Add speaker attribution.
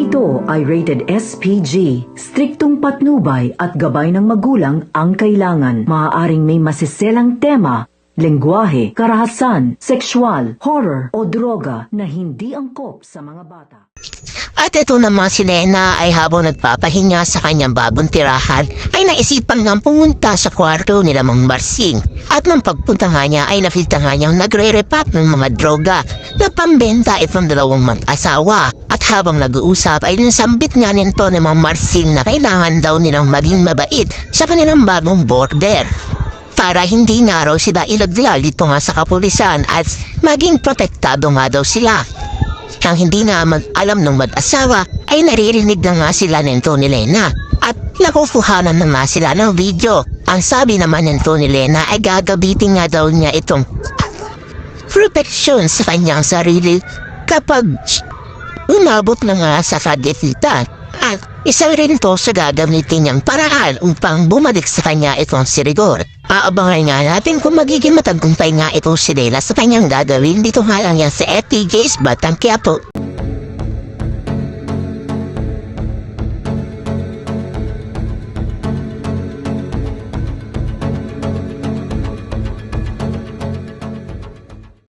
Speaker 1: Ito ay rated SPG. Striktong patnubay at gabay ng magulang ang kailangan. Maaaring may masiselang tema, lengguwahe, karahasan, sexual, horror o droga na hindi angkop sa mga bata.
Speaker 2: At ito naman si Lena ay habang nagpapahinga sa kanyang bagong tirahan ay naisipan ngang pumunta sa kwarto nila Mang Marsing. At nang pagpunta nga niya ay nakita nga niyang nagre-repack ng mga droga na pambenta itong dalawang mag-asawa. At habang nag-uusap ay nasambit nga nito ni Mang Marsing na kailangan daw nilang maging mabait sa kanilang bagong border. Para hindi nga raw sila ilagdala dito nga sa kapulisan at maging protektado nga daw sila. Nang hindi nga alam ng mag-asawa ay naririnig na nga sila nito ni Lena at nakukuhanan na nga sila ng video. Ang sabi naman nito ni Lena ay gagabitin nga daw niya itong protection sa kanyang sarili kapag umabot na nga sa kagipitan. At isa rin to sa gagamitin niyang paraan upang bumalik sa kanya itong si Rigor. Aabangan nga natin kung magiging matagumpay nga itong si Leila sa kanyang gagawin dito nga lang yan sa FTJ's Batang Quiapo.